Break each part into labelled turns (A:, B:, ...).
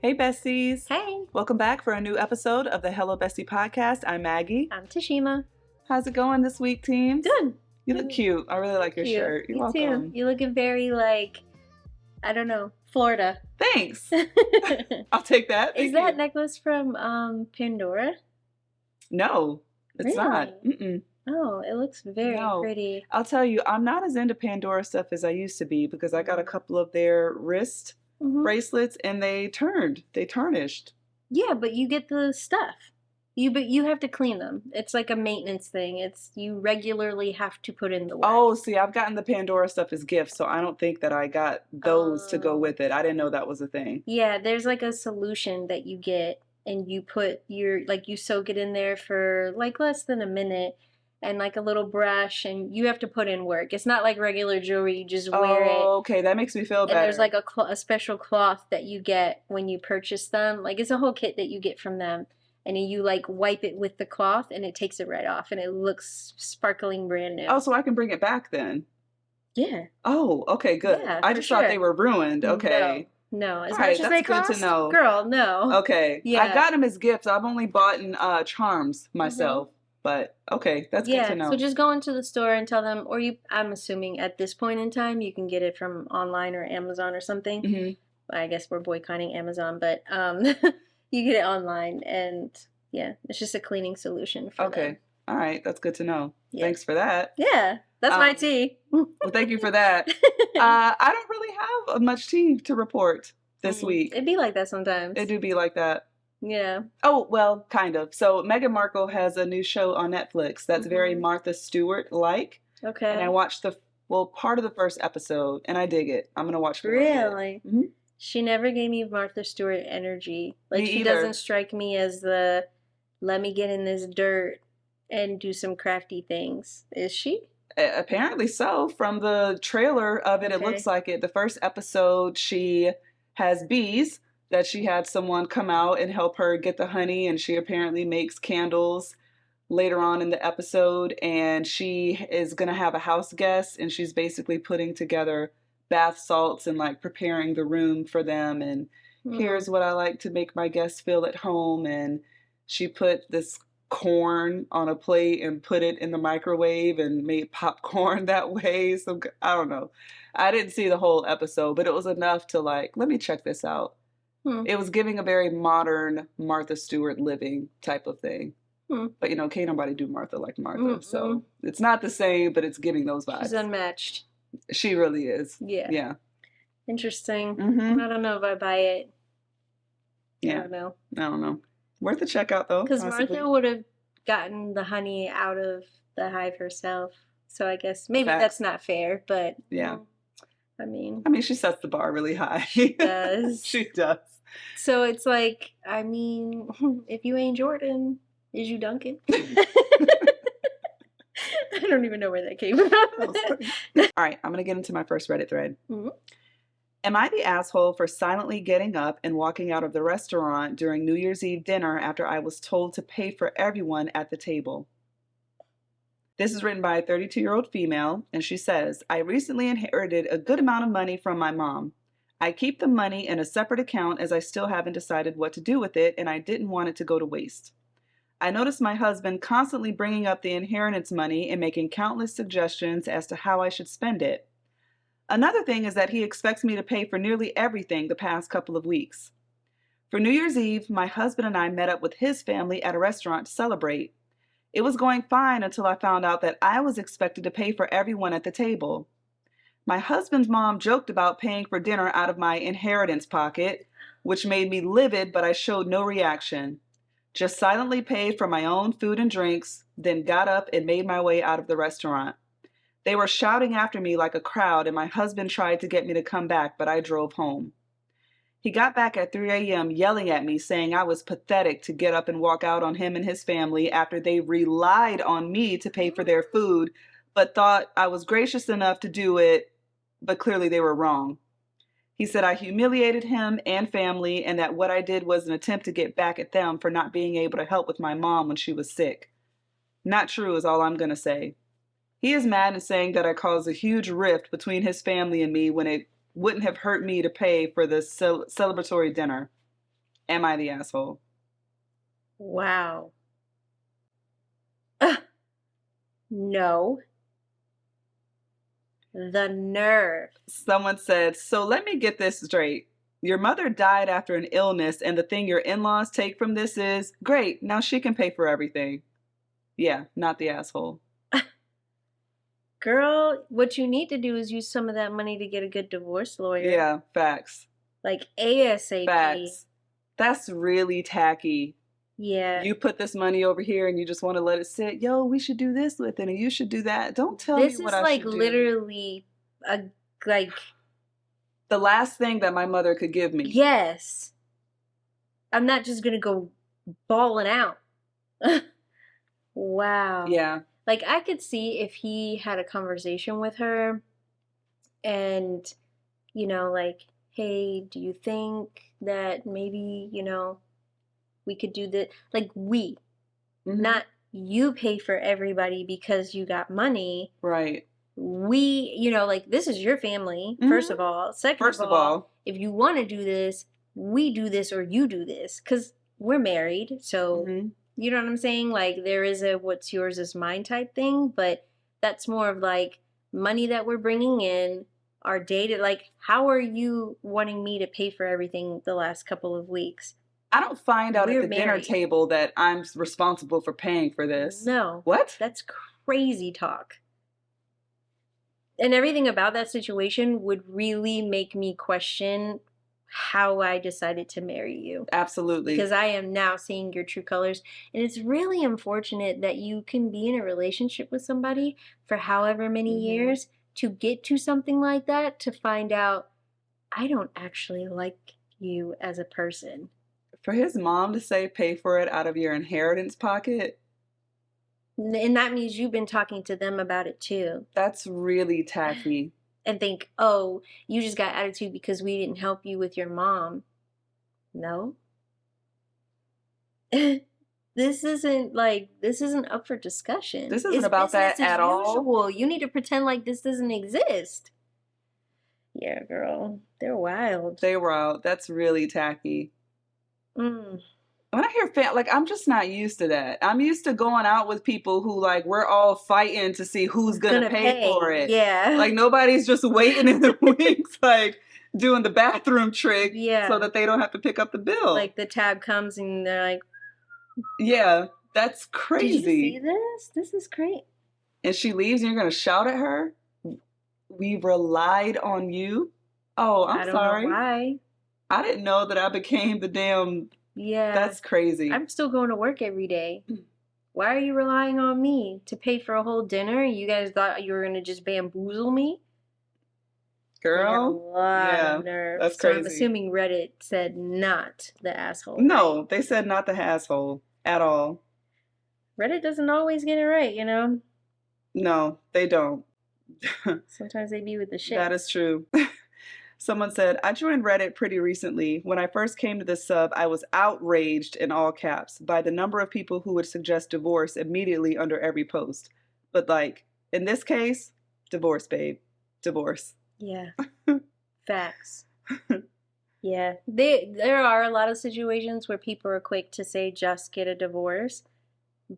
A: Hey, besties.
B: Hey,
A: Welcome back for a new episode of the Hello Bestie podcast. I'm Maggie.
B: I'm Tashima.
A: How's it going this week, teams?
B: Good.
A: You look cute. I really like your
B: Cute.
A: shirt. You're
B: You
A: welcome.
B: too. You looking very I don't know, Florida.
A: Thanks. I'll take that.
B: Is that necklace from Pandora?
A: No, it's not. Mm-mm.
B: Oh, it looks very pretty.
A: I'll tell you, I'm not as into Pandora stuff as I used to be because I got a couple of their wrist bracelets and they tarnished.
B: Yeah, but you get the stuff. But you have to clean them. It's like a maintenance thing. You regularly have to put in the work.
A: Oh, see, I've gotten the Pandora stuff as gifts, so I don't think that I got those to go with it. I didn't know that was a thing.
B: Yeah, there's like a solution that you get and you put you soak it in there for like less than a minute and like a little brush, and you have to put in work. It's not like regular jewelry, you just wear it.
A: Oh, okay, that makes me feel better.
B: And there's like a special cloth that you get when you purchase them. Like it's a whole kit that you get from them. And you like wipe it with the cloth and it takes it right off and it looks sparkling brand new.
A: Oh, so I can bring it back then?
B: Yeah.
A: Oh, okay, good.
B: Yeah,
A: I just thought they were ruined. Okay.
B: No. As much as they cost,
A: good to know.
B: Girl, no.
A: Okay. Yeah. I got them as gifts. I've only bought charms myself. But okay, that's good to know.
B: So just go into the store and tell them, I'm assuming at this point in time you can get it from online or Amazon or something. I guess we're boycotting Amazon, but you get it online, and yeah, it's just a cleaning solution for them.
A: All right, that's good to know. Yeah. Thanks for that.
B: Yeah, that's my tea.
A: Well, thank you for that. I don't really have much tea to report this week.
B: It'd be like that sometimes.
A: It do be like that.
B: Yeah.
A: Oh, well, kind of. So Meghan Markle has a new show on Netflix that's very Martha Stewart-like. Okay. And I watched part of the first episode, and I dig it. I'm going to watch more.
B: Really? She never gave me Martha Stewart energy. Like, she doesn't strike me as let me get in this dirt and do some crafty things. Is she?
A: Apparently so. From the trailer of it, it looks like it. The first episode, she has bees that she had someone come out and help her get the honey, and she apparently makes candles later on in the episode, and she is going to have a house guest, and she's basically putting together bath salts and like preparing the room for them, and here's what I like to make my guests feel at home, and she put this corn on a plate and put it in the microwave and made popcorn that way. So I don't know. I didn't see the whole episode, but it was enough to like, let me check this out. It was giving a very modern Martha Stewart living type of thing. But, can't nobody do Martha like Martha. So it's not the same, but it's giving those vibes.
B: She's unmatched.
A: She really is.
B: Yeah. Interesting. I don't know if I buy it. Yeah. I don't know.
A: Worth a check out, though.
B: Because Martha would have gotten the honey out of the hive herself. So I guess maybe that's not fair, but...
A: Yeah.
B: I mean,
A: she sets the bar really high.
B: She does.
A: She does.
B: So it's like, if you ain't Jordan, is you Duncan? I don't even know where that came from.
A: All right, I'm going to get into my first Reddit thread. Am I the asshole for silently getting up and walking out of the restaurant during New Year's Eve dinner after I was told to pay for everyone at the table? This is written by a 32-year-old female, and she says, I recently inherited a good amount of money from my mom. I keep the money in a separate account as I still haven't decided what to do with it, and I didn't want it to go to waste. I noticed my husband constantly bringing up the inheritance money and making countless suggestions as to how I should spend it. Another thing is that he expects me to pay for nearly everything the past couple of weeks. For New Year's Eve, my husband and I met up with his family at a restaurant to celebrate. It was going fine until I found out that I was expected to pay for everyone at the table. My husband's mom joked about paying for dinner out of my inheritance pocket, which made me livid, but I showed no reaction. Just silently paid for my own food and drinks, then got up and made my way out of the restaurant. They were shouting after me like a crowd, and my husband tried to get me to come back, but I drove home. He got back at 3 a.m. yelling at me, saying I was pathetic to get up and walk out on him and his family after they relied on me to pay for their food, but thought I was gracious enough to do it, but clearly they were wrong. He said I humiliated him and family, and that what I did was an attempt to get back at them for not being able to help with my mom when she was sick. Not true is all I'm going to say. He is mad and saying that I caused a huge rift between his family and me when it wouldn't have hurt me to pay for the celebratory dinner. Am I the asshole?
B: Wow. No. The nerve.
A: Someone said, so let me get this straight. Your mother died after an illness, and the thing your in-laws take from this is, great, now she can pay for everything. Yeah, not the asshole.
B: Girl, what you need to do is use some of that money to get a good divorce lawyer.
A: Yeah, facts.
B: Like ASAP.
A: Facts. That's really tacky.
B: Yeah.
A: You put this money over here and you just want to let it sit. Yo, we should do this with it and you should do that. Don't tell me what I should do.
B: This is like literally like
A: the last thing that my mother could give me.
B: Yes. I'm not just going to go balling out. Wow.
A: Yeah.
B: Like, I could see if he had a conversation with her and, you know, like, hey, do you think that maybe, you know, we could do this? Like, not you pay for everybody because you got money.
A: Right.
B: We, you know, like, this is your family, first of all. Second of all, if you want to do this, we do this or you do this. Because we're married, so... You know what I'm saying? Like, there is a what's yours is mine type thing, but that's more of like money that we're bringing in, our data. Like, how are you wanting me to pay for everything the last couple of weeks?
A: I don't find out at the dinner table that I'm responsible for paying for this.
B: No.
A: What?
B: That's crazy talk. And everything about that situation would really make me question how I decided to marry you.
A: Absolutely.
B: Because I am now seeing your true colors. And it's really unfortunate that you can be in a relationship with somebody for however many years to get to something like that, to find out, I don't actually like you as a person.
A: For his mom to say pay for it out of your inheritance pocket.
B: And that means you've been talking to them about it too.
A: That's really tacky.
B: And think, oh, you just got attitude because we didn't help you with your mom. No. This isn't up for discussion.
A: This isn't about that at all.
B: You need to pretend like this doesn't exist. Yeah, girl. They're wild.
A: They were out. That's really tacky. When I hear like, I'm just not used to that. I'm used to going out with people who, like, we're all fighting to see who's gonna pay for it.
B: Yeah.
A: Like, nobody's just waiting in the wings, like, doing the bathroom trick so that they don't have to pick up the bill.
B: Like, the tab comes and they're like...
A: Yeah, that's crazy.
B: Did you see this? This is great.
A: And she leaves and you're gonna shout at her? We relied on you? Oh, I'm sorry.
B: I don't know why.
A: I didn't know that I became the damn...
B: Yeah.
A: That's crazy.
B: I'm still going to work every day. Why are you relying on me to pay for a whole dinner? You guys thought you were going to just bamboozle me?
A: Girl?
B: A lot of nerve.
A: That's crazy.
B: So I'm assuming Reddit said not the asshole.
A: No, right? They said not the asshole at all.
B: Reddit doesn't always get it right, you know?
A: No, they don't.
B: Sometimes they be with the shit.
A: That is true. Someone said, I joined Reddit pretty recently. When I first came to the sub, I was outraged, in all caps, by the number of people who would suggest divorce immediately under every post. But, like, in this case, divorce, babe. Divorce.
B: Yeah. Facts. Yeah. There are a lot of situations where people are quick to say, just get a divorce.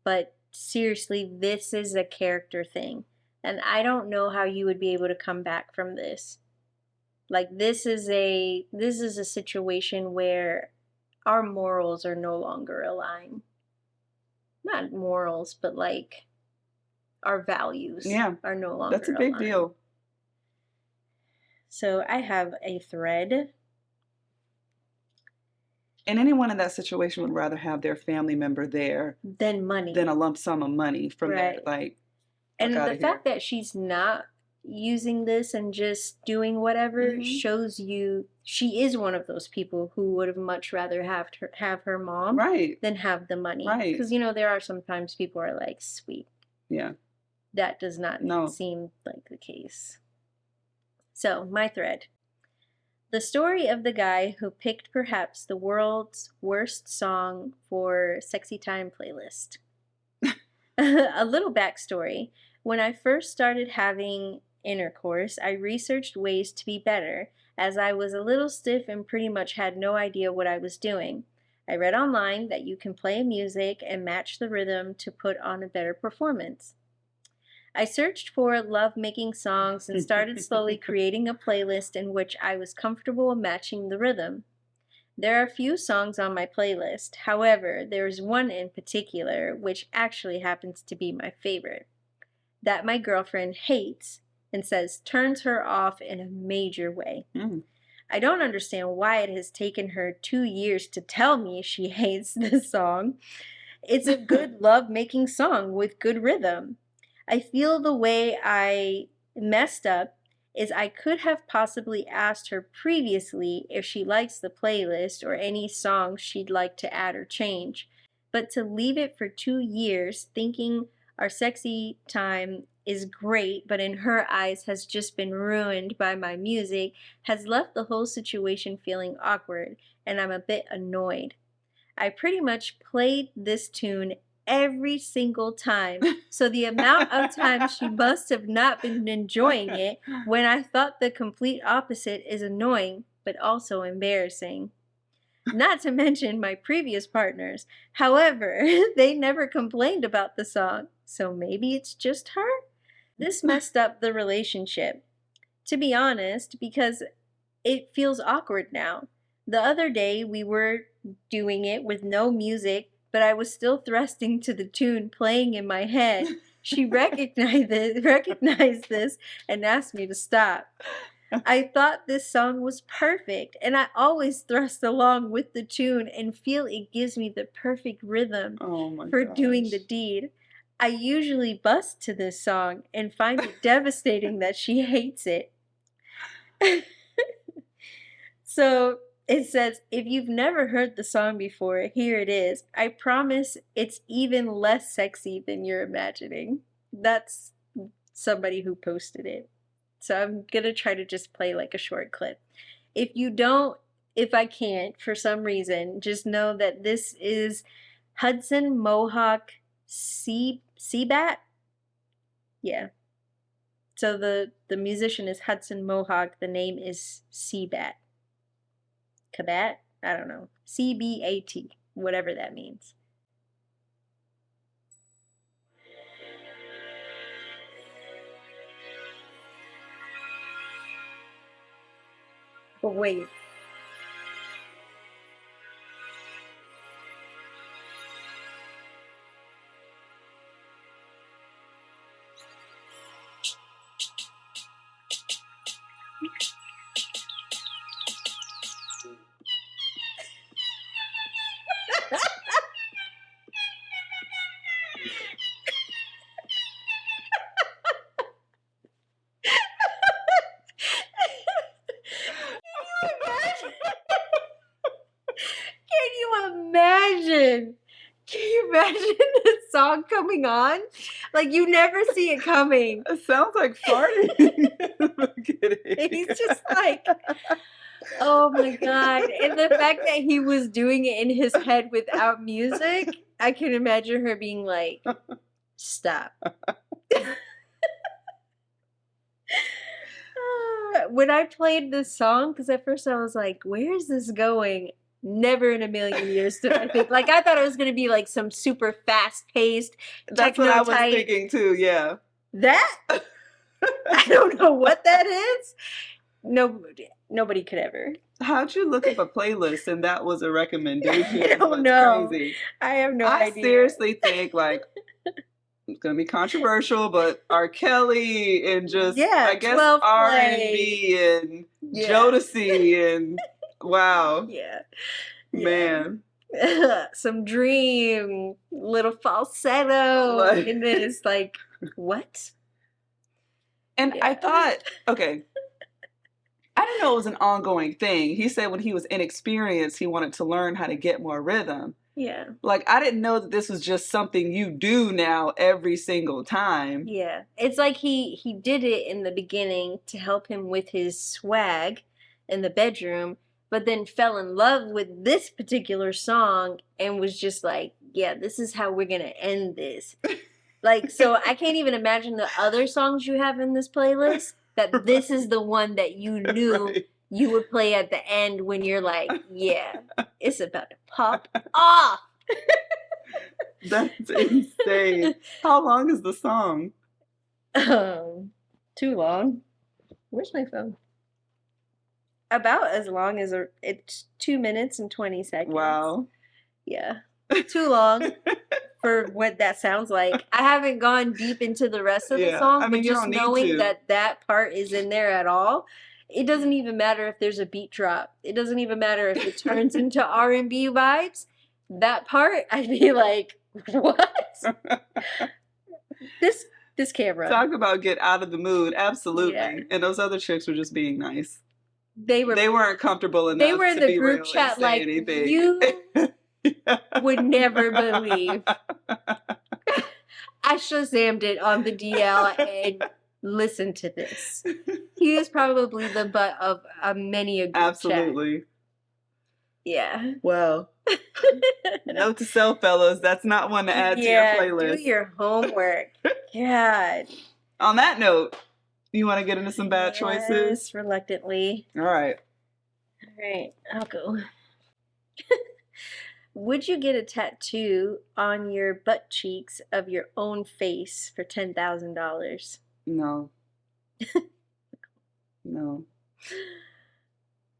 B: But seriously, this is a character thing. And I don't know how you would be able to come back from this. Like, this is a situation where our morals are no longer aligned. Not morals, but like our values are no longer aligned.
A: That's a big deal.
B: So I have a thread.
A: And anyone in that situation would rather have their family member there
B: than money.
A: Than a lump sum of money from there. Like,
B: and the fact that she's not using this and just doing whatever shows you she is one of those people who would have much rather have her mom than have the money. Because, you know, there are sometimes people are like, sweet.
A: Yeah.
B: That does not seem like the case. So, my thread. The story of the guy who picked perhaps the world's worst song for Sexy Time playlist. A little backstory. When I first started having intercourse, I researched ways to be better, as I was a little stiff and pretty much had no idea what I was doing. I read online that you can play music and match the rhythm to put on a better performance. I searched for love-making songs and started slowly creating a playlist in which I was comfortable matching the rhythm. There are a few songs on my playlist. However, there is one in particular which actually happens to be my favorite, that my girlfriend hates and says turns her off in a major way. I don't understand why it has taken her 2 years to tell me she hates this song. It's a good love-making song with good rhythm. I feel the way I messed up is I could have possibly asked her previously if she likes the playlist or any songs she'd like to add or change. But to leave it for 2 years thinking our sexy time is great, but in her eyes has just been ruined by my music, has left the whole situation feeling awkward, and I'm a bit annoyed. I pretty much played this tune every single time, so the amount of time she must have not been enjoying it when I thought the complete opposite is annoying, but also embarrassing. Not to mention my previous partners. However, they never complained about the song, so maybe it's just her? This messed up the relationship, to be honest, because it feels awkward now. The other day we were doing it with no music, but I was still thrusting to the tune playing in my head. She recognized this and asked me to stop. I thought this song was perfect, and I always thrust along with the tune and feel it gives me the perfect rhythm for doing the deed. I usually bust to this song and find it devastating that she hates it. So it says, if you've never heard the song before, here it is. I promise it's even less sexy than you're imagining. That's somebody who posted it. So I'm going to try to just play like a short clip. If I can't, for some reason, just know that this is Hudson Mohawk Seabat. Yeah. So the musician is Hudson Mohawk. The name is Seabat. Kabat? I don't know. C-B-A-T. Whatever that means. But wait. Can you imagine the song coming on? Like, you never see it coming.
A: It sounds like farting.
B: He's just like, oh my God. And the fact that he was doing it in his head without music, I can imagine her being like, stop. When I played this song, because at first I was like, where is this going? Never in a million years did I think. Like, I thought it was going to be like some super fast-paced,
A: That's what I was thinking too, yeah.
B: That? I don't know what that is. Nobody could ever.
A: How'd you look up a playlist and that was a recommendation?
B: I don't know. Crazy. I have no idea.
A: I seriously think, like, it's going to be controversial, but R. Kelly and just, I guess, R&B and Jodeci and... Wow.
B: Yeah.
A: Man.
B: Some dream, little falsetto. Like, and then it's like, what?
A: And I thought, okay, I didn't know it was an ongoing thing. He said when he was inexperienced, he wanted to learn how to get more rhythm.
B: Yeah.
A: Like, I didn't know that this was just something you do now every single time.
B: Yeah. It's like he did it in the beginning to help him with his swag in the bedroom, but then fell in love with this particular song and was just like, yeah, this is how we're going to end this. Like, so I can't even imagine the other songs you have in this playlist, that this is the one that you knew you would play at the end when you're like, yeah, it's about to pop off.
A: That's insane. How long is the song?
B: Too long. Where's my phone? About as long as it's 2 minutes and 20 seconds.
A: Wow.
B: Yeah. Too long for what that sounds like. I haven't gone deep into the rest of the song, but just knowing that part is in there at all, it doesn't even matter if there's a beat drop. It doesn't even matter if it turns into R&B vibes. That part, I'd be like, what? This camera.
A: Talk about get out of the mood. Absolutely. Yeah. And those other chicks were just being nice. They weren't comfortable enough.
B: They were in the group chat like anything. You would never believe. I Shazammed it on the DL and listened to this. He is probably the butt of many a group
A: Absolutely.
B: Chat. Yeah.
A: Well. Note to self, fellas, that's not one to add to your playlist.
B: Do your homework. God.
A: On that note, you want to get into some bad choices?
B: Reluctantly.
A: All right.
B: I'll go. Would you get a tattoo on your butt cheeks of your own face for $10,000?
A: No. No.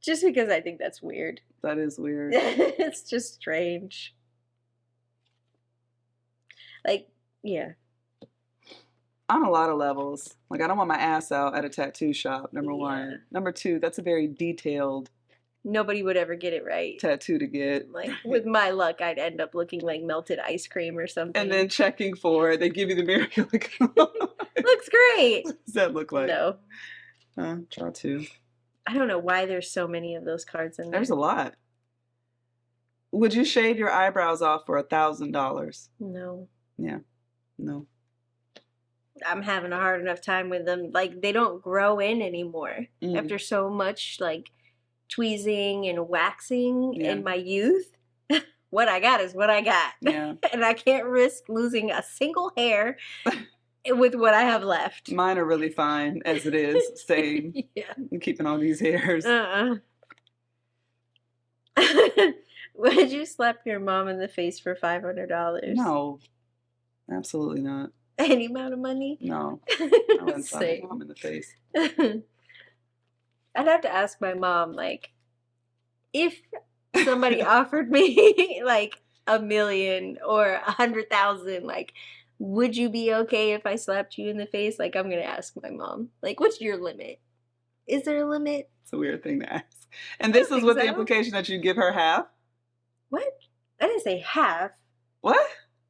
B: Just because I think that's weird.
A: That is weird.
B: It's just strange. Like, yeah.
A: On a lot of levels. Like, I don't want my ass out at a tattoo shop, number one. Number two, that's a very detailed...
B: Nobody would ever get it right.
A: Tattoo to get.
B: Like, with my luck, I'd end up looking like melted ice cream or something.
A: And then checking for it. They give you the mirror. Like,
B: looks great.
A: What does that look like?
B: No.
A: Draw two.
B: I don't know why there's so many of those cards in there.
A: There's a lot. Would you shave your eyebrows off for $1,000?
B: No.
A: Yeah. No.
B: I'm having a hard enough time with them. Like, they don't grow in anymore after so much, like, tweezing and waxing in my youth. What I got is what I got.
A: Yeah.
B: And I can't risk losing a single hair with what I have left.
A: Mine are really fine as it is. Same.
B: Yeah.
A: I'm keeping all these hairs.
B: Would you slap your mom in the face for $500?
A: No. Absolutely not.
B: Any amount of money?
A: No. I wouldn't slap my mom in the face.
B: I'd have to ask my mom, like, if somebody offered me like $1 million or $100,000, like, would you be okay if I slapped you in the face? Like, I'm gonna ask my mom, like, what's your limit? Is there a limit?
A: It's a weird thing to ask. And this is with the implication that you give her half?
B: What? I didn't say half.
A: What?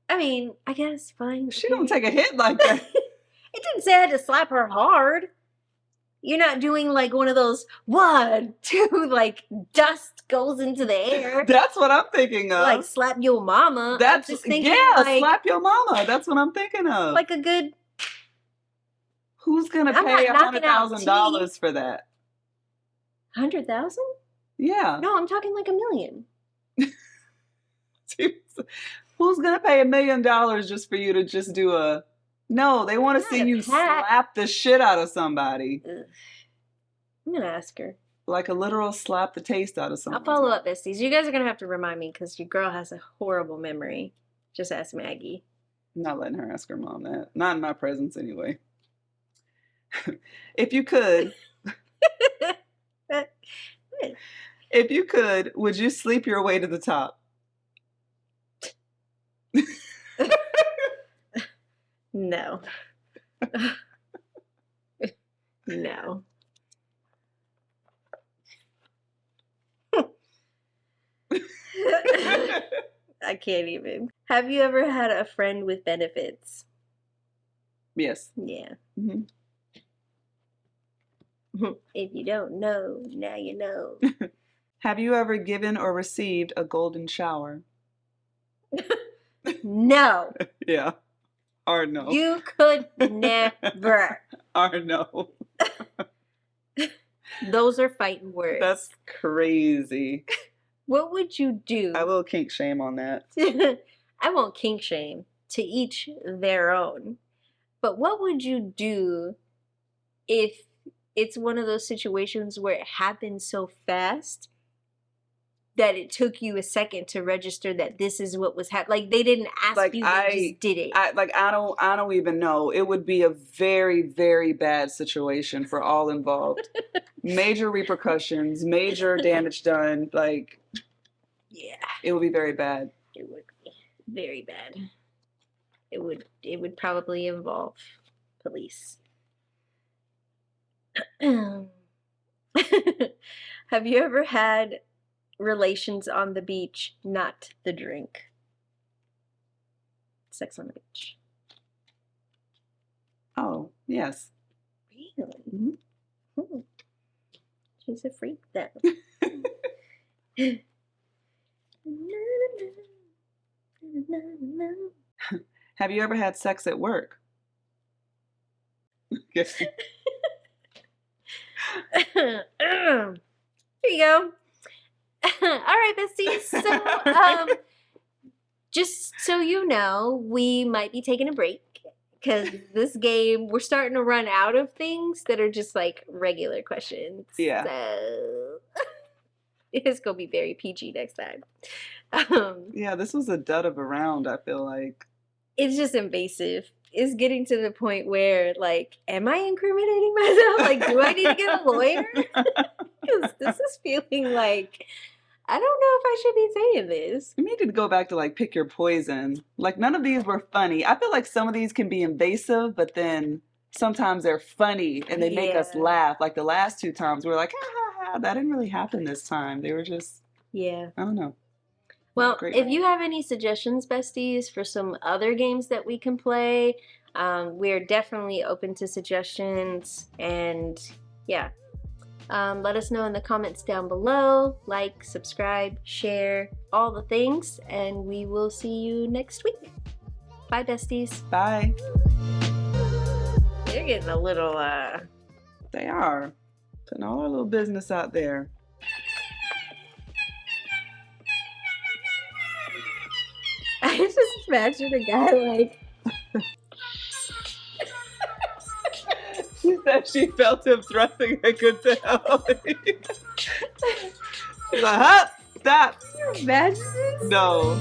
B: I mean, I guess fine.
A: She don't take a hit like that.
B: It didn't say I had to slap her hard. You're not doing like one of those 1, 2, like dust goes into the air.
A: That's what I'm thinking of.
B: Like slap your mama.
A: That's
B: just thinking,
A: like, slap your mama. That's what I'm thinking of.
B: Like a good.
A: Who's gonna pay $100,000 for that?
B: 100,000?
A: Yeah.
B: No, I'm talking like $1 million.
A: Who's gonna pay $1 million just for you to just do a? No, they want to see you slap the shit out of somebody.
B: Ugh. I'm gonna ask her.
A: Like a literal slap the taste out of somebody.
B: I'll follow up, Bes-teas. You guys are gonna have to remind me because your girl has a horrible memory. Just ask Maggie.
A: I'm not letting her ask her mom that. Not in my presence, anyway. If you could. If you could, would you sleep your way to the top?
B: No. No. I can't even. Have you ever had a friend with benefits?
A: Yes.
B: Yeah.
A: Mm-hmm.
B: If you don't know, now you know.
A: Have you ever given or received a golden shower?
B: No.
A: Yeah. Or no.
B: You could never.
A: Or no.
B: Those are fighting words.
A: That's crazy.
B: What would you do?
A: I will kink shame on that.
B: I won't kink shame. To each their own. But what would you do if it's one of those situations where it happens so fast that it took you a second to register that this is what was happening. Like they didn't ask
A: Like
B: you, they just did it.
A: I don't even know. It would be a very, very bad situation for all involved. Major repercussions, major damage done. Like,
B: yeah,
A: it would be very bad.
B: It would be very bad. It would probably involve police. Have you ever had relations on the beach, not the drink? Sex on the beach.
A: Oh, yes.
B: Really?
A: Mm-hmm.
B: She's a freak then.
A: Have you ever had sex at work? Yes.
B: Here you go. All right, besties. So, just so you know, we might be taking a break because this game, we're starting to run out of things that are just like regular questions.
A: Yeah.
B: So, it's going to be very PG next time.
A: Yeah, this was a dud of a round, I feel like.
B: It's just invasive. It's getting to the point where, like, am I incriminating myself? Like, do I need to get a lawyer? Because this is feeling like, I don't know if I should be saying this.
A: You need to go back to, like, pick your poison. Like, none of these were funny. I feel like some of these can be invasive, but then sometimes they're funny and they make us laugh. Like, the last 2 times, we were like, ha, ha, ha, that didn't really happen this time. They were just, I don't know.
B: Well, if you have any suggestions, besties, for some other games that we can play, we're definitely open to suggestions. And yeah, let us know in the comments down below. Like, subscribe, share, all the things. And we will see you next week. Bye, besties.
A: Bye.
B: They're getting a little,
A: They are. Putting all our little business out there.
B: I just imagine a guy like...
A: She said she felt him thrusting her good to hell. She's like, huh? Stop.
B: Can you imagine this?
A: No.